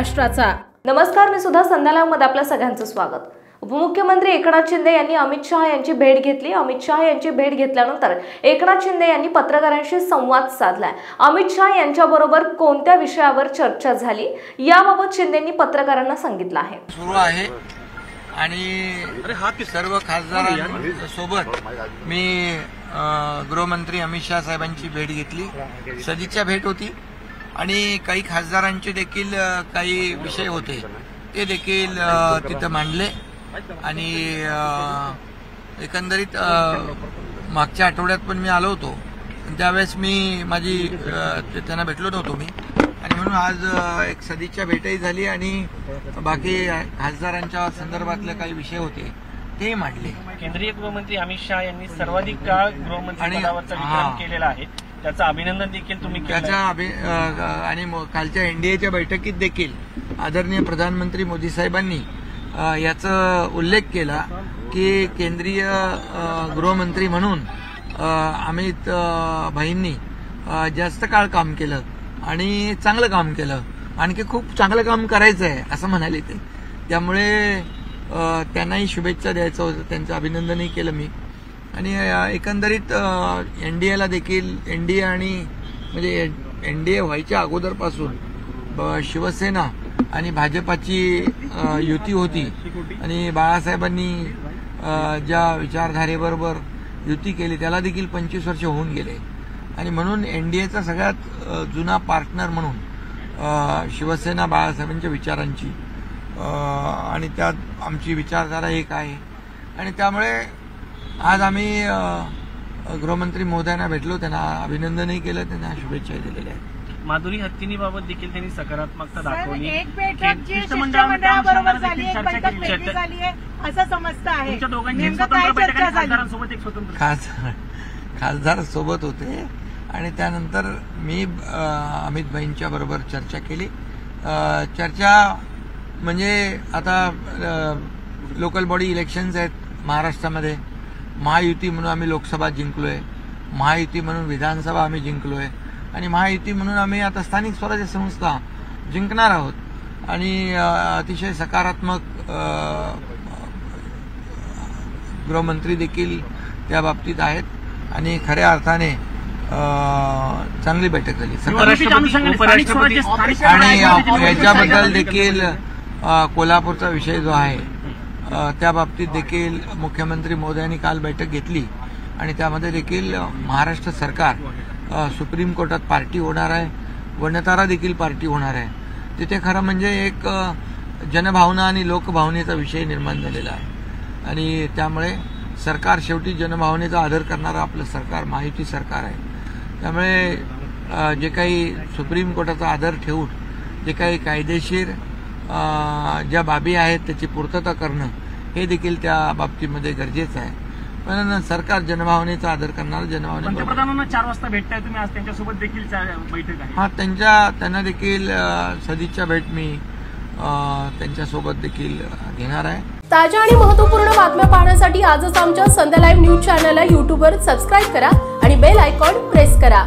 महाराष्ट्राचा। नमस्कार, मी सुद्धा संध्यालामध्ये आपल्या सगळ्यांचं स्वागत। उपमुख्यमंत्री एकनाथ शिंदे यांनी अमित शहा यांची भेट घेतली। अमित शहा यांची भेट घेतल्यानंतर एकनाथ शिंदे यांनी पत्रकारांशी संवाद साधलाय। अमित शहा यांच्याबरोबर कोणत्या विषयावर चर्चा झाली याबाबत शिंदेंनी पत्रकारांना सांगितलं आहे। सुरू आहे आणि सर्व खासदारांसोबत मी गृहमंत्री अमित शहा साहेबांची भेट घेतली। सदिच्छा भेट होती आणि काही खासदारांचे देखील काही विषय होते ते देखील तिथं मांडले आणि एकंदरीत मागच्या आठवड्यात पण मी आलो होतो, त्यावेळेस मी त्यांना भेटलो नव्हतो मी, आणि म्हणून आज एक सदिच्छा भेटही झाली आणि बाकी खासदारांच्या संदर्भातले काही विषय होते ते मांडले। केंद्रीय गृहमंत्री अमित शहा यांनी सर्वाधिक काळ गृहमंत्री पदावरचा विक्रम केलेला आहे, त्याचं अभिनंदन देखील तुम्ही आणि कालच्या एनडीएच्या बैठकीत देखील आदरणीय प्रधानमंत्री मोदी साहेबांनी याचा उल्लेख केला की केंद्रीय गृहमंत्री म्हणून अमित भाईंनी जास्त काळ काम केलं आणि चांगलं काम केलं, आणखी खूप चांगलं काम करायचं आहे असं म्हणाले ते। त्यामुळे त्यांनाही शुभेच्छा द्यायचं होतं, त्यांचं अभिनंदनही केलं मी। आणि एकंदरीत एनडीएला देखील एनडीए आणि म्हणजे एनडीए व्हायच्या अगोदरपासून शिवसेना आणि भाजपाची युती होती आणि बाळासाहेबांनी ज्या विचारधारेबरोबर युती केली त्याला देखील 25 वर्ष होऊन गेले, आणि म्हणून एनडीएचा सगळ्यात जुना पार्टनर म्हणून शिवसेना बाळासाहेबांच्या विचारांची आणि त्यात आमची विचारधारा एक आहे, आणि त्यामुळे आज आम्ही गृहमंत्री महोदयांना भेटलो, त्यांना अभिनंदनही केलं, त्यांना शुभेच्छा दिलेल्या आहेत। माधुरी हत्तीनीबाबत देखील त्यांनी सकारात्मकता दाखवली। एक बैठक जी शिष्टमंडळाबरोबर झाली, एक बैठक वेगळी झाली आहे असं समजतं आहे। तुमच्या दोघांची स्वतंत्र बैठक आणि खासदारांसोबत एक स्वतंत्र खासदार सोबत होते आणि त्यानंतर मी अमित भाईंच्या बरोबर चर्चा केली। चर्चा म्हणजे आता लोकल बॉडी इलेक्शन्स आहेत महाराष्ट्रामध्ये, महायुती म्हणून आम्ही लोकसभा जिंकलोय, महायुती म्हणून विधानसभा आम्ही जिंकलोय, आणि महायुती म्हणून आम्ही आता स्थानिक स्वराज्य संस्था जिंकणार आहोत, आणि अतिशय सकारात्मक गृहमंत्री देखील त्या बाबतीत आहेत आणि खऱ्या अर्थाने चांगली बैठक झाली। आणि याच्याबद्दल देखील कोल्हापूरचा विषय जो आहे त्या बाबतीत देखील मुख्यमंत्री महोदयांनी काल बैठक घेतली आणि त्यामध्ये देखील महाराष्ट्र सरकार सुप्रीम कोर्टात पार्टी होणार आहे, वन्यतारा देखील पार्टी होणार आहे। तिथे खरं म्हणजे एक जनभावना आणि लोकभावनेचा विषय निर्माण झालेला आहे, आणि त्यामुळे सरकार शेवटी जनभावनेचा आदर करणारं आपलं सरकार महायुती सरकार आहे। त्यामुळे जे काही सुप्रीम कोर्टाचा आदर ठेवून जे काही कायदेशीर ज्या बाबी आहेत त्याची पूर्तता करणं हे देखील त्या बाबतीमध्ये गरजेचं आहे, पण सरकार जनभावनेचा आदर करणार, जनभावने पंतप्रधानांना 4 वाजता भेटताय तुम्ही, आज त्यांच्यासोबत देखील बैठक आहे। हा, त्यांना देखील सदिच्छा भेट मी त्यांच्यासोबत देखील घेणार आहे। ताज्या आणि महत्त्वपूर्ण बातम्या पाहण्यासाठी आजच आमच्या संध्या लाईव्ह न्यूज चॅनलला YouTubeवर सबस्क्राईब करा आणि बेल आयकॉन प्रेस करा।